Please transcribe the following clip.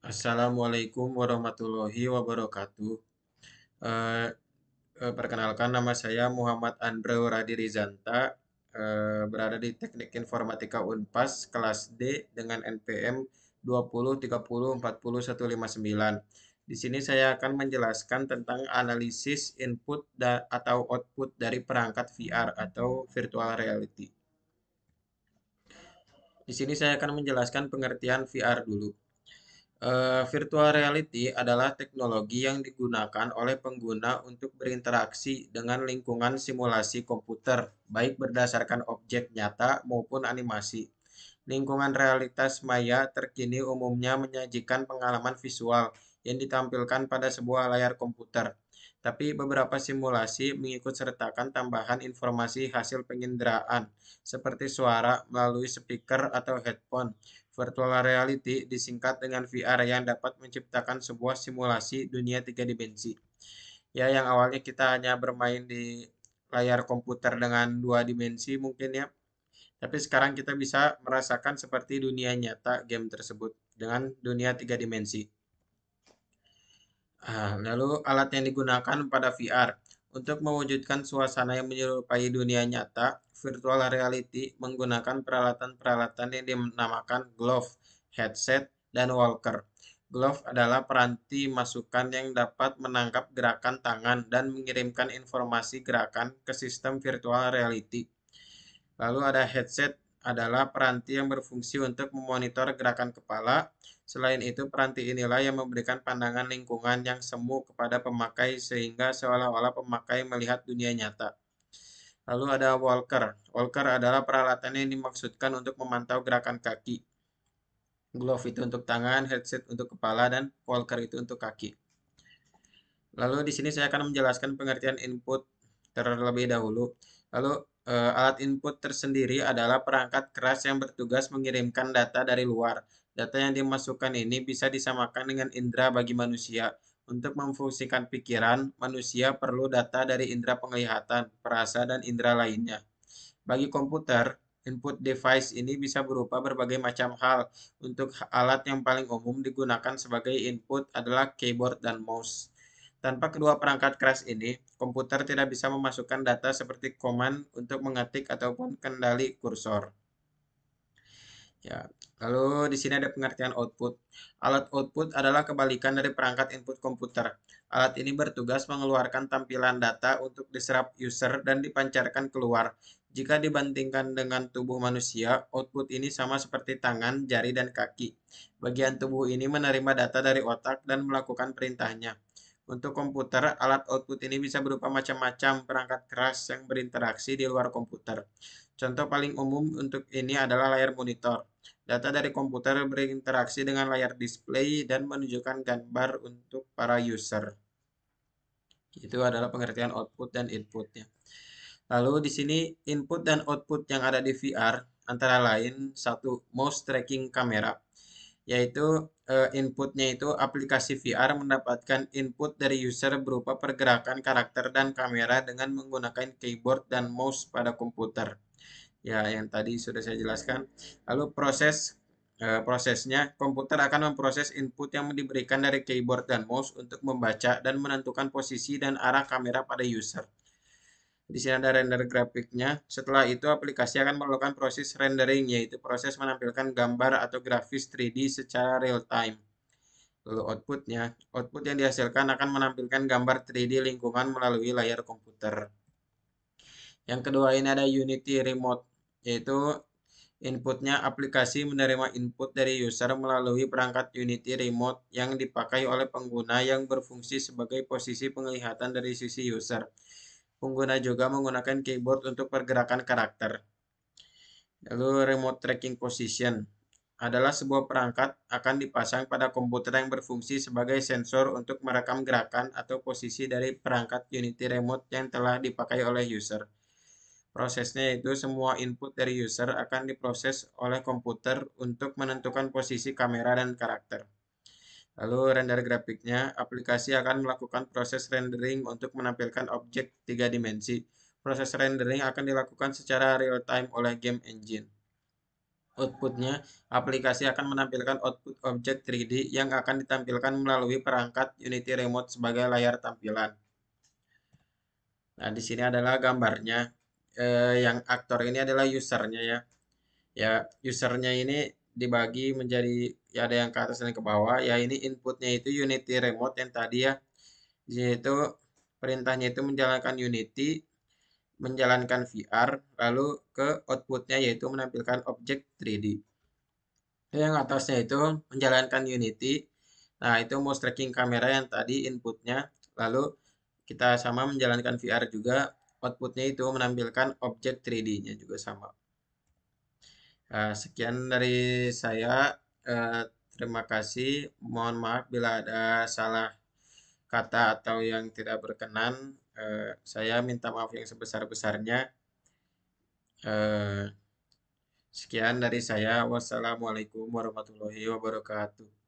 Assalamualaikum warahmatullahi wabarakatuh. Eh, Perkenalkan nama saya Muhammad Andreu Radirizanta, berada di Teknik Informatika Unpas kelas D dengan NPM 2030404159. Di sini saya akan menjelaskan tentang analisis input atau output dari perangkat VR atau virtual reality. Di sini saya akan menjelaskan pengertian VR dulu. Virtual reality adalah teknologi yang digunakan oleh pengguna untuk berinteraksi dengan lingkungan simulasi komputer, baik berdasarkan objek nyata maupun animasi. Lingkungan realitas maya terkini umumnya menyajikan pengalaman visual yang ditampilkan pada sebuah layar komputer. Tapi beberapa simulasi mengikut sertakan tambahan informasi hasil penginderaan, seperti suara melalui speaker atau headphone. Virtual reality disingkat dengan VR yang dapat menciptakan sebuah simulasi dunia tiga dimensi. Ya, yang awalnya kita hanya bermain di layar komputer dengan dua dimensi mungkin ya, tapi sekarang kita bisa merasakan seperti dunia nyata game tersebut dengan dunia tiga dimensi. Lalu alat yang digunakan pada VR. Untuk mewujudkan suasana yang menyerupai dunia nyata, virtual reality menggunakan peralatan-peralatan yang dinamakan glove, headset, dan walker. Glove adalah peranti masukan yang dapat menangkap gerakan tangan dan mengirimkan informasi gerakan ke sistem virtual reality. Lalu ada headset adalah peranti yang berfungsi untuk memonitor gerakan kepala. Selain itu, peranti inilah yang memberikan pandangan lingkungan yang semu kepada pemakai sehingga seolah-olah pemakai melihat dunia nyata. Lalu ada walker. Walker adalah peralatan yang dimaksudkan untuk memantau gerakan kaki. Glove itu untuk tangan, headset untuk kepala, dan walker itu untuk kaki. Lalu di sini saya akan menjelaskan pengertian input terlebih dahulu. Lalu alat input tersendiri adalah perangkat keras yang bertugas mengirimkan data dari luar. Data yang dimasukkan ini bisa disamakan dengan indera bagi manusia. Untuk memfungsikan pikiran, manusia perlu data dari indera penglihatan, perasa, dan indera lainnya. Bagi komputer, input device ini bisa berupa berbagai macam hal. Untuk alat yang paling umum digunakan sebagai input adalah keyboard dan mouse. Tanpa kedua perangkat keras ini, komputer tidak bisa memasukkan data seperti command untuk mengetik ataupun kendali kursor. Ya, lalu di sini ada pengertian output. Alat output adalah kebalikan dari perangkat input komputer. Alat ini bertugas mengeluarkan tampilan data untuk diserap user dan dipancarkan keluar. Jika dibandingkan dengan tubuh manusia, output ini sama seperti tangan, jari, dan kaki. Bagian tubuh ini menerima data dari otak dan melakukan perintahnya. Untuk komputer, alat output ini bisa berupa macam-macam perangkat keras yang berinteraksi di luar komputer. Contoh paling umum untuk ini adalah layar monitor. Data dari komputer berinteraksi dengan layar display dan menunjukkan gambar untuk para user. Itu adalah pengertian output dan inputnya. Lalu di sini input dan output yang ada di VR antara lain satu mouse tracking kamera, yaitu inputnya itu aplikasi VR mendapatkan input dari user berupa pergerakan karakter dan kamera dengan menggunakan keyboard dan mouse pada komputer. Ya, yang tadi sudah saya jelaskan. Lalu prosesnya, komputer akan memproses input yang diberikan dari keyboard dan mouse untuk membaca dan menentukan posisi dan arah kamera pada user. Di sini ada render grafiknya. Setelah itu, aplikasi akan melakukan proses rendering, yaitu proses menampilkan gambar atau grafis 3D secara real time. Lalu outputnya, output yang dihasilkan akan menampilkan gambar 3D lingkungan melalui layar komputer. Yang kedua ini ada Unity Remote, yaitu inputnya aplikasi menerima input dari user melalui perangkat Unity Remote yang dipakai oleh pengguna yang berfungsi sebagai posisi penglihatan dari sisi user. Pengguna juga menggunakan keyboard untuk pergerakan karakter. Lalu Remote Tracking Position adalah sebuah perangkat akan dipasang pada komputer yang berfungsi sebagai sensor untuk merekam gerakan atau posisi dari perangkat Unity Remote yang telah dipakai oleh user. Prosesnya itu semua input dari user akan diproses oleh komputer untuk menentukan posisi kamera dan karakter. Lalu render grafiknya, aplikasi akan melakukan proses rendering untuk menampilkan objek tiga dimensi. Proses rendering akan dilakukan secara real time oleh game engine. Outputnya, aplikasi akan menampilkan output objek 3D yang akan ditampilkan melalui perangkat Unity Remote sebagai layar tampilan. Nah, di sini adalah gambarnya. Yang aktor ini adalah usernya ya. Ya, usernya ini dibagi menjadi ya ada yang ke atas dan ke bawah. Ya, ini inputnya itu Unity Remote yang tadi ya. Yaitu perintahnya itu menjalankan Unity, menjalankan VR, lalu ke outputnya yaitu menampilkan objek 3D. Yang atasnya itu menjalankan Unity. Nah, itu mouse tracking kamera yang tadi inputnya. Lalu kita sama menjalankan VR juga. Outputnya itu menampilkan objek 3D-nya juga sama. Sekian dari saya. Eh, Terima kasih. Mohon maaf bila ada salah kata atau yang tidak berkenan. Saya minta maaf yang sebesar-besarnya. Eh, Sekian dari saya. Wassalamualaikum warahmatullahi wabarakatuh.